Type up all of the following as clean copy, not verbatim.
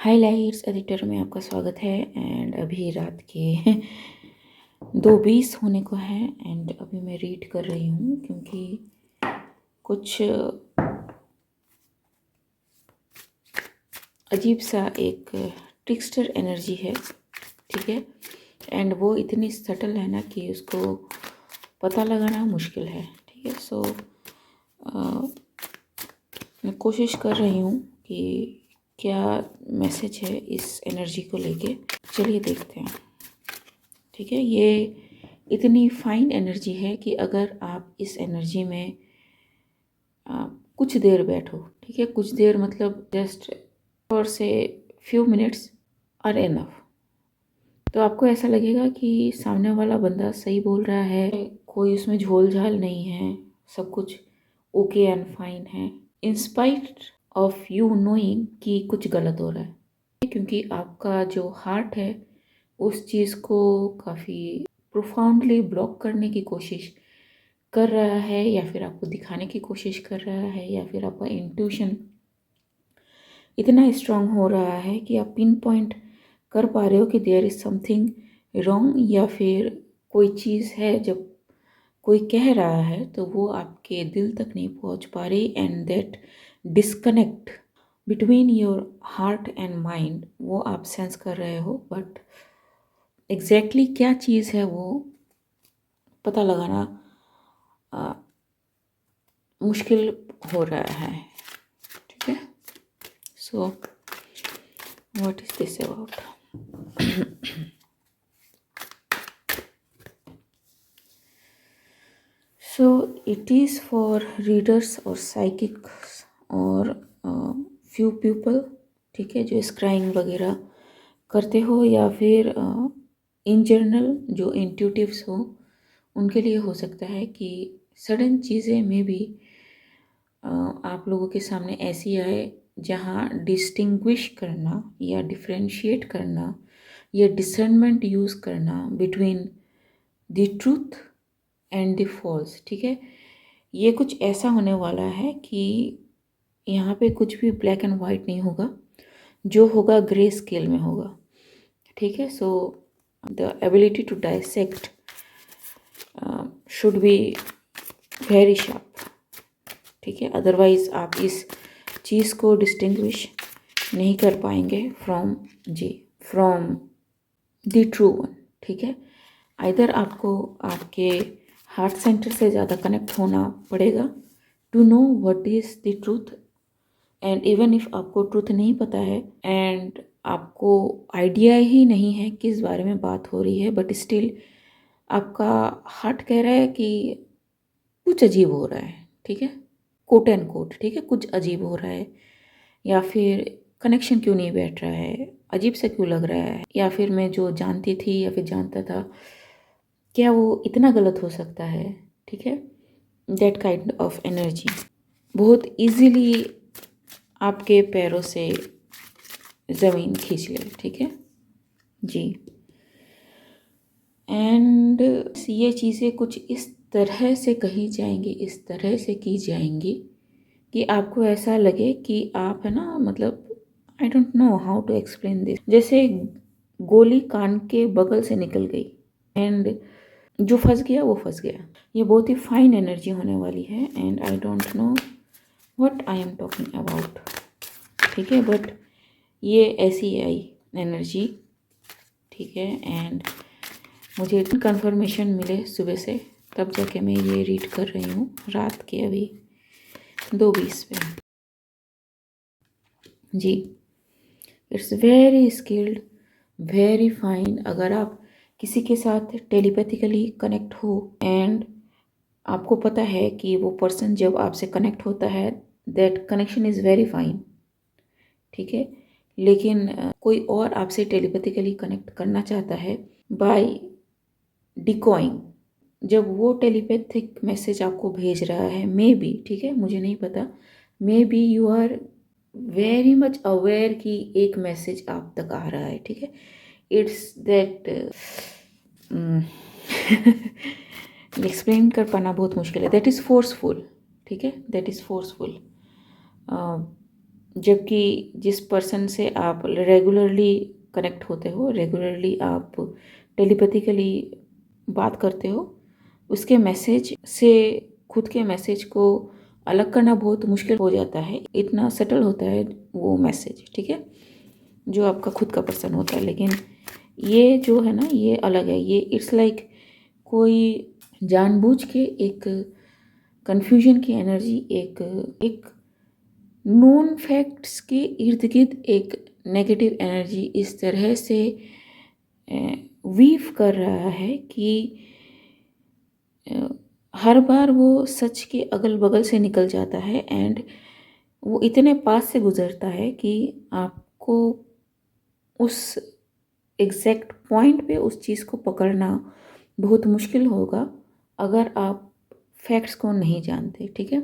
Highlights editor में आपका स्वागत है। एंड अभी रात के 2:20 होने को है एंड अभी मैं रीड कर रही हूँ क्योंकि कुछ अजीब सा एक ट्रिक्स्टर एनर्जी है, ठीक है। एंड वो इतनी सटल है ना कि उसको पता लगाना मुश्किल है, ठीक है। सो मैं कोशिश कर रही हूँ कि क्या मैसेज है इस एनर्जी को लेके। चलिए देखते हैं, ठीक है। ये इतनी फाइन एनर्जी है कि अगर आप इस एनर्जी में कुछ देर बैठो, ठीक है, कुछ देर मतलब जस्ट और से फ्यू मिनट्स आर एनफ, तो आपको ऐसा लगेगा कि सामने वाला बंदा सही बोल रहा है, कोई उसमें झोल झाल नहीं है, सब कुछ ओके एंड फाइन है, इंस्पाइट ऑफ यू नोइंग कि कुछ गलत हो रहा है, क्योंकि आपका जो हार्ट है उस चीज़ को काफ़ी प्रोफाउंडली ब्लॉक करने की कोशिश कर रहा है, या फिर आपको दिखाने की कोशिश कर रहा है, या फिर आपका इंट्यूशन इतना स्ट्रांग हो रहा है कि आप पिन पॉइंट कर पा रहे हो कि देयर इज़ समथिंग रॉन्ग, या फिर कोई चीज़ है जब कोई कह रहा है तो वो आपके दिल तक नहीं पहुंच पा रही। And that disconnect between your heart and mind वो आप सेंस कर रहे हो, बट एग्जैक्टली क्या चीज़ है वो पता लगाना मुश्किल हो रहा है, ठीक है। So what is this about? So it is for readers और साइकिक्स और फ्यू पीपल, ठीक है, जो स्क्राइंग वगैरह करते हो, या फिर इन जनरल जो इंट्यूटिव्स हो उनके लिए हो सकता है कि सडन चीज़ें में भी आप लोगों के सामने ऐसी आए जहाँ डिस्टिंग्विश करना या डिफ्रेंशिएट करना या डिसर्नमेंट यूज़ करना between the truth and the false, ठीक है। ये कुछ ऐसा होने वाला है कि यहाँ पे कुछ भी ब्लैक एंड वाइट नहीं होगा, जो होगा ग्रे स्केल में होगा, ठीक है। So the ability to dissect should be very sharp, ठीक है, अदरवाइज आप इस चीज़ को डिस्टिंग्विश नहीं कर पाएंगे फ्रॉम द ट्रू वन, ठीक है। आइदर आपको आपके हार्ट सेंटर से ज़्यादा कनेक्ट होना पड़ेगा to know what is the truth, and even if आपको ट्रूथ नहीं पता है एंड आपको आइडिया ही नहीं है किस बारे में बात हो रही है, बट स्टिल आपका हार्ट कह रहा है कि कुछ अजीब हो रहा है, ठीक है, कोट एंड कोट, ठीक है, कुछ अजीब हो रहा है, या फिर कनेक्शन क्यों नहीं बैठ रहा है, अजीब सा क्यों लग रहा है, या फिर मैं जो जानती थी या फिर जानता था क्या वो इतना गलत हो सकता है, ठीक है। दैट काइंड ऑफ एनर्जी बहुत इजीली आपके पैरों से ज़मीन खींच ले, ठीक है जी। एंड ये चीज़ें कुछ इस तरह से कही जाएंगी, इस तरह से की जाएंगी कि आपको ऐसा लगे कि आप, है ना, मतलब I don't know how to explain this, जैसे गोली कान के बगल से निकल गई एंड जो फंस गया वो फंस गया। ये बहुत ही फाइन एनर्जी होने वाली है and I don't know what I am talking about, ठीक है, बट ये ऐसी आई एनर्जी, ठीक है। एंड मुझे कंफर्मेशन मिले सुबह से, तब जाके मैं ये रीड कर रही हूँ रात के अभी 2:20 पे जी। It's very skilled, very fine. अगर आप किसी के साथ टेलीपैथिकली कनेक्ट हो एंड आपको पता है कि वो पर्सन जब आपसे कनेक्ट होता है that connection is very fine, ठीक है, लेकिन कोई और आपसे टेलीपैथिकली कनेक्ट करना चाहता है बाय डिकॉइंग, जब वो टेलीपैथिक मैसेज आपको भेज रहा है, मे बी, ठीक है, मुझे नहीं पता, maybe you are very much aware कि एक मैसेज आप तक आ रहा है, ठीक है। इट्स दैट एक्सप्लेन कर पाना बहुत मुश्किल है, दैट इज़ फोर्सफुल, ठीक है, दैट इज़ फोर्सफुल। जबकि जिस पर्सन से आप रेगुलरली कनेक्ट होते हो, रेगुलरली आप टेलीपैथिकली बात करते हो, उसके मैसेज से खुद के मैसेज को अलग करना बहुत मुश्किल हो जाता है। इतना सटल होता है वो मैसेज, ठीक है, जो आपका खुद का पर्सन होता है। लेकिन ये जो है ना, ये अलग है। ये इट्स लाइक कोई जानबूझ के एक कन्फ्यूजन की एनर्जी, एक नोन फैक्ट्स के इर्द गिर्द एक नेगेटिव एनर्जी इस तरह से वीव कर रहा है कि हर बार वो सच के अगल बगल से निकल जाता है एंड वो इतने पास से गुजरता है कि आपको उस एग्जैक्ट पॉइंट पे उस चीज़ को पकड़ना बहुत मुश्किल होगा अगर आप फैक्ट्स को नहीं जानते, ठीक है।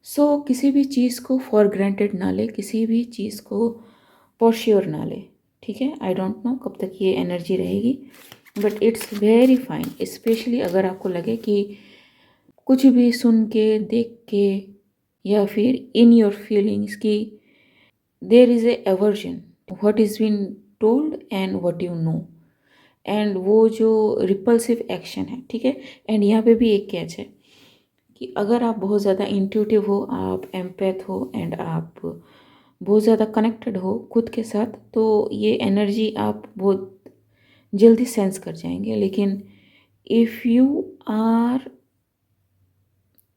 सो किसी भी चीज़ को फॉर ग्रांटेड ना ले, किसी भी चीज़ को फॉर श्योर ना ले, ठीक है। आई डोंट नो कब तक ये एनर्जी रहेगी, but it's very fine. Specially अगर आपको लगे कि कुछ भी सुन के, देख के, या फिर इन योर फीलिंग्स की there is a aversion what is been told and what you know, and वो जो रिपल्सिव एक्शन है, ठीक है। एंड यहाँ पे भी एक कैच है कि अगर आप बहुत ज़्यादा इंट्यूटिव हो, आप एम्पैथ हो एंड आप बहुत ज़्यादा कनेक्टेड हो खुद के साथ, तो ये एनर्जी आप बहुत जल्दी सेंस कर जाएंगे। लेकिन if you are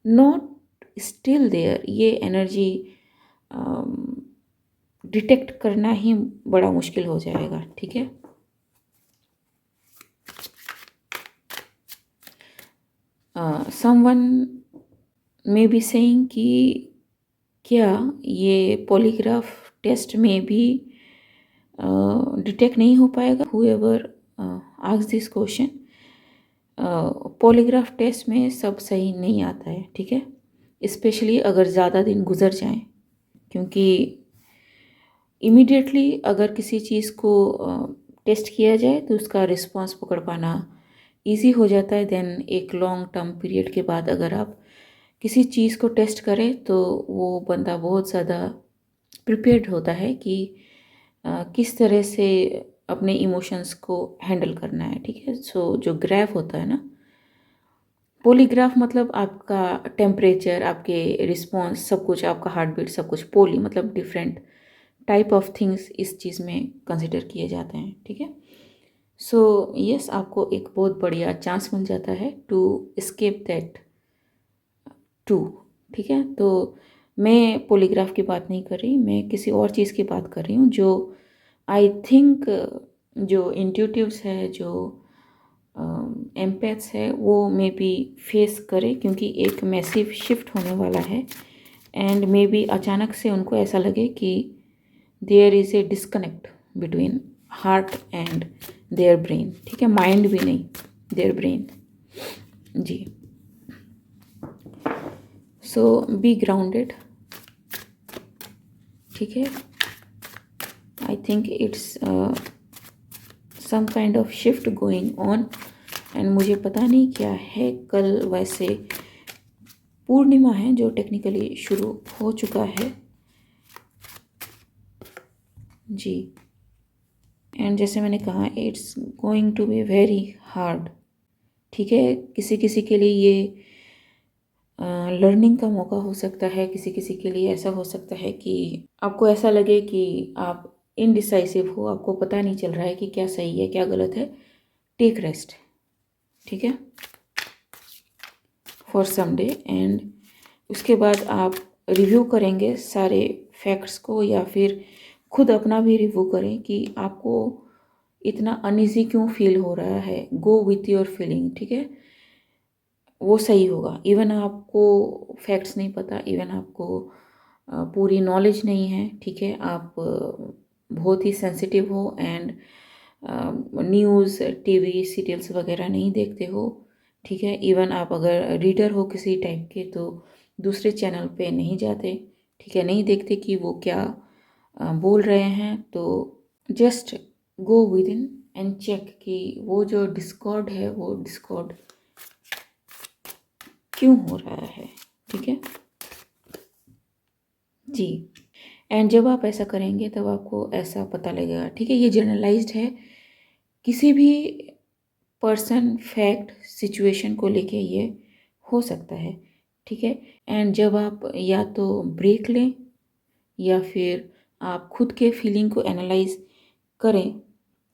not still there, ये एनर्जी डिटेक्ट करना ही बड़ा मुश्किल हो जाएगा, ठीक है। समवन मे बी सेइंग कि क्या ये पॉलीग्राफ टेस्ट में भी डिटेक्ट नहीं हो पाएगा। However ask this question, polygraph test में सब सही नहीं आता है, ठीक है, स्पेशली अगर ज़्यादा दिन गुजर जाएं, क्योंकि इमीडिएटली अगर किसी चीज़ को टेस्ट किया जाए तो उसका रिस्पांस पकड़ पाना इजी हो जाता है। देन एक लॉन्ग टर्म पीरियड के बाद अगर आप किसी चीज़ को टेस्ट करें तो वो बंदा बहुत ज़्यादा प्रिपेयर्ड होता है कि किस तरह से अपने इमोशंस को हैंडल करना है, ठीक है। सो जो ग्राफ होता है ना, पॉलीग्राफ मतलब आपका टेम्परेचर, आपके रिस्पॉन्स, सब कुछ, आपका हार्ट बीट, सब कुछ। पोली मतलब डिफरेंट टाइप ऑफ थिंग्स इस चीज़ में कंसिडर किए जाते हैं, ठीक है। सो यस, आपको एक बहुत बढ़िया चांस मिल जाता है टू एस्केप दैट टू, ठीक है। तो मैं पॉलीग्राफ की बात नहीं कर रही, मैं किसी और चीज़ की बात कर रही हूँ जो आई थिंक जो इंट्यूटिव्स है, जो एम्पैथ्स है, वो मे बी फेस करे, क्योंकि एक मैसिव शिफ्ट होने वाला है एंड मे बी अचानक से उनको ऐसा लगे कि there is a disconnect between heart and their brain, ठीक है, माइंड भी नहीं, देयर ब्रेन। जी, सो बी ग्राउंडेड, ठीक है। I think it's some kind of shift going on and मुझे पता नहीं क्या है। कल वैसे पूर्णिमा है जो टेक्निकली शुरू हो चुका है जी, एंड जैसे मैंने कहा it's going to be very hard, ठीक है। किसी किसी के लिए ये लर्निंग का मौका हो सकता है, किसी किसी के लिए ऐसा हो सकता है कि आपको ऐसा लगे कि आप इनडिसाइसिव हो, आपको पता नहीं चल रहा है कि क्या सही है क्या गलत है। टेक रेस्ट, ठीक है, फॉर सम डे, एंड उसके बाद आप रिव्यू करेंगे सारे फैक्ट्स को, या फिर खुद अपना भी रिव्यू करें कि आपको इतना अनईजी क्यों फील हो रहा है। गो विथ योर फीलिंग, ठीक है, वो सही होगा। इवन आपको फैक्ट्स नहीं पता, इवन आपको पूरी नॉलेज नहीं है, ठीक है, आप बहुत ही सेंसिटिव हो एंड न्यूज़, टीवी सीरियल्स वगैरह नहीं देखते हो, ठीक है। इवन आप अगर रीडर हो किसी टाइप के तो दूसरे चैनल पे नहीं जाते, ठीक है, नहीं देखते कि वो क्या बोल रहे हैं। तो just go within and check कि वो जो डिस्कॉर्ड है वो डिस्कॉर्ड क्यों हो रहा है, ठीक है जी। एंड जब आप ऐसा करेंगे तब आपको ऐसा पता लगेगा, ठीक है। ये जनरलाइज्ड है, किसी भी पर्सन, फैक्ट, सिचुएशन को लेके ये हो सकता है, ठीक है। एंड जब आप या तो ब्रेक लें या फिर आप खुद के फीलिंग को एनालाइज करें,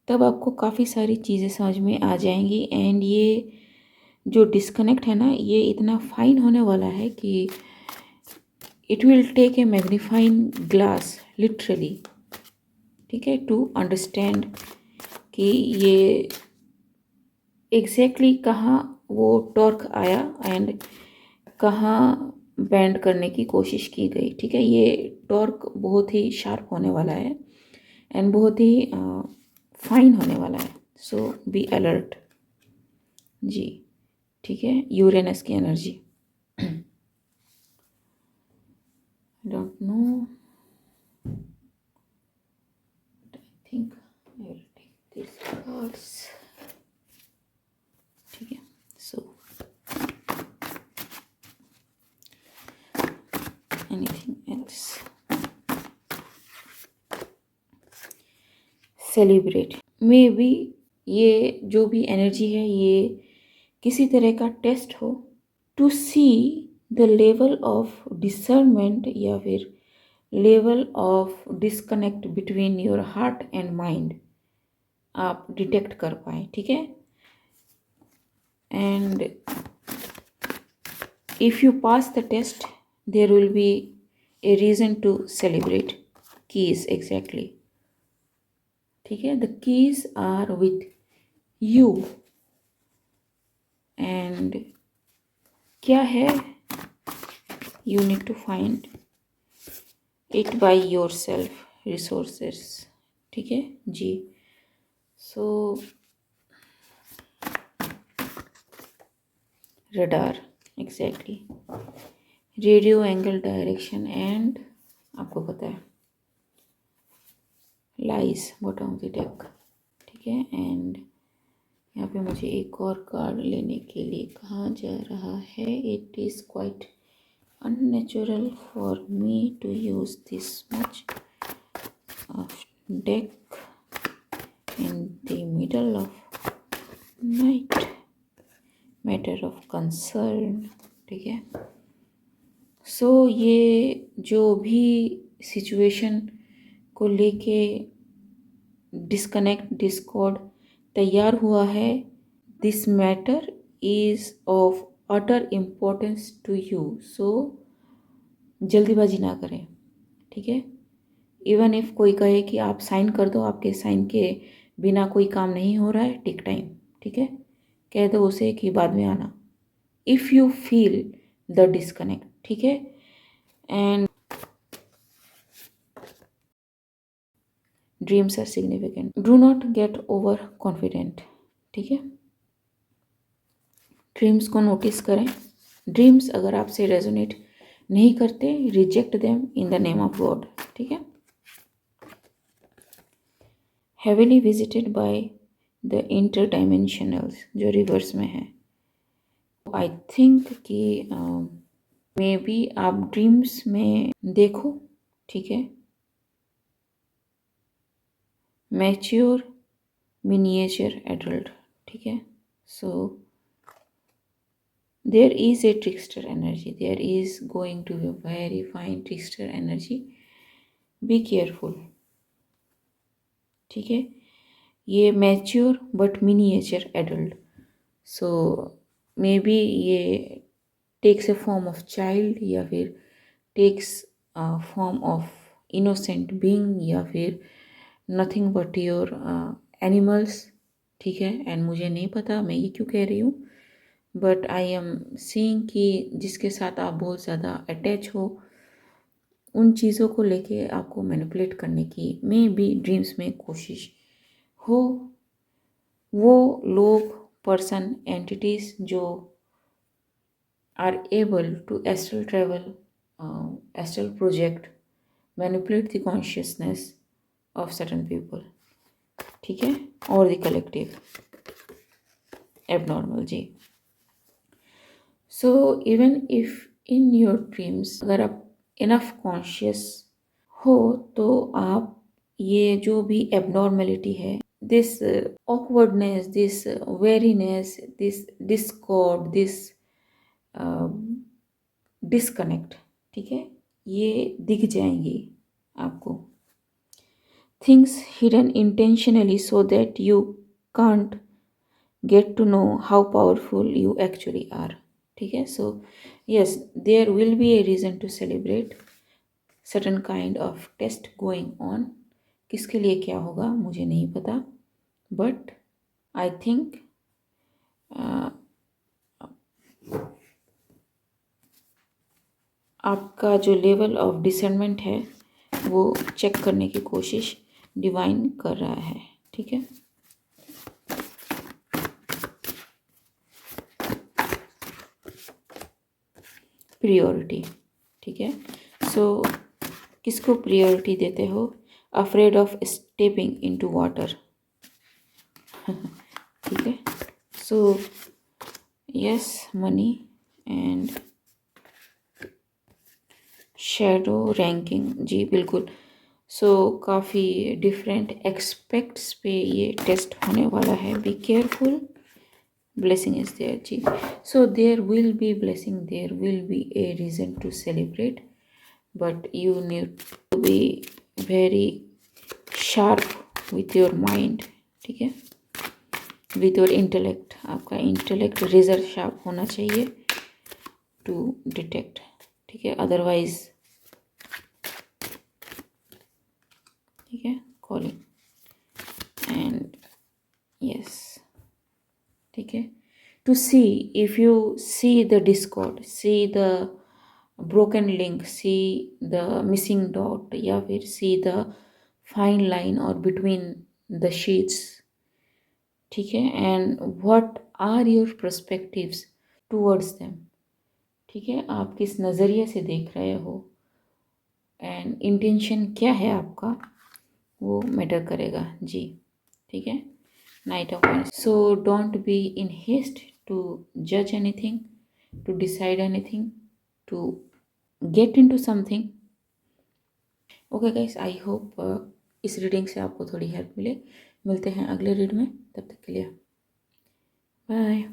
तब आपको काफ़ी सारी चीज़ें समझ में आ जाएंगी। एंड ये जो डिस्कनेक्ट है ना, ये इतना फाइन होने वाला है कि it will take a magnifying glass literally, ठीक है, टू अंडरस्टैंड कि ये एग्जैक्टली कहाँ वो टॉर्क आया एंड कहाँ बैंड करने की कोशिश की गई, ठीक है। ये टॉर्क बहुत ही शार्प होने वाला है एंड बहुत ही फाइन होने वाला है। सो बी अलर्ट जी, ठीक है। यूरेनस की energy, don't know, I think I will take this cards, ठीक है। So anything else, celebrate maybe ये जो भी एनर्जी है ये किसी तरह का टेस्ट हो, to see the level of discernment या फिर level of disconnect between your heart and mind आप डिटेक्ट कर पाए, ठीक है। And if you pass the test there will be a reason to celebrate. Keys exactly, ठीक है, the keys are with you. And क्या है, you need to find it by yourself, resources, ठीक है जी। So radar exactly, radio angle direction and आपको पता है lies bottom of the deck, ठीक है। एंड यहाँ पे मुझे एक और कार्ड लेने के लिए कहा जा रहा है, it is quite unnatural for me to use this much of deck in the middle of night, matter of concern, ठीक है। सो ये जो भी सिचुएशन को लेके डिस्कनेक्ट, डिस्कॉर्ड तैयार हुआ है, this matter is of utter importance to you. So जल्दीबाजी ना करें, ठीक है। इवन इफ कोई कहे कि आप साइन कर दो, आपके साइन के बिना कोई काम नहीं हो रहा है, टेक टाइम, ठीक है। कह दो उसे कि बाद में आना, if you feel the disconnect, ठीक है। And dreams are significant, do not get over confident, ठीक है। ड्रीम्स को नोटिस करें, ड्रीम्स अगर आपसे रेजोनेट नहीं करते, reject them in the name of God, ठीक है। हेविली विजिटेड बाय द इंटरडाइमेंशनल्स, जो रिवर्स में है। आई थिंक कि मे बी आप ड्रीम्स में देखो, ठीक है, मैच्योर मिनिएचर एडल्ट, ठीक है। So there is a trickster energy, there is going to be very fine trickster energy, be careful, ठीक है। ये mature but miniature adult, so maybe ये takes a form of child या फिर takes form of innocent being या फिर nothing but your animals, ठीक है। एंड मुझे नहीं पता मैं ये क्यों कह रही हूँ, बट आई एम सीइंग कि जिसके साथ आप बहुत ज़्यादा अटैच हो, उन चीज़ों को लेके आपको मैनिपुलेट करने की मे बी ड्रीम्स में कोशिश हो। वो लोग, पर्सन, एंटिटीज़ जो are able to astral travel, astral project, manipulate the consciousness of certain people, ठीक है, और the collective abnormal ji. So even if in your dreams अगर आप enough conscious हो तो आप ये जो भी एबनॉर्मेलिटी है, this awkwardness, this weariness, this discord, this disconnect, ठीक है, ये दिख जाएंगी आपको। Things hidden intentionally so that you can't get to know how powerful you actually are, ठीक है। So yes, there will be a reason to celebrate certain kind of test going on. किसके लिए क्या होगा मुझे नहीं पता, बट आई थिंक आपका जो लेवल ऑफ डिसर्नमेंट है वो चेक करने की कोशिश डिवाइन कर रहा है, ठीक है। प्रियोरिटी, ठीक है। सो किसको प्रियोरिटी देते हो? Afraid of stepping into water, ठीक है। So yes, money and shadow ranking, जी बिल्कुल। सो काफ़ी डिफरेंट एक्सपेक्ट्स पे ये टेस्ट होने वाला है। Be careful, blessing is there जी। So there will be blessing, there will be a reason to celebrate, but you need to be very sharp with your mind, ठीक है, with your intellect. आपका intellect razor sharp होना चाहिए to detect, ठीक है, otherwise, ठीक है, calling and yes, ठीक है। To see, if you see the discord, see the broken link, see the missing dot, या फिर सी द फाइन लाइन और बिटवीन द शीट्स, ठीक है, and what are your perspectives towards them, ठीक है, आप किस नज़रिए से देख रहे हो एंड इंटेंशन क्या है आपका, वो मैटर करेगा जी, ठीक है। Knight of wands, so don't be in haste to जज anything, to decide anything, to get into something. Okay guys, I hope इस रीडिंग से आपको थोड़ी हेल्प मिले। मिलते हैं अगले रीड में, तब तक के लिए बाय।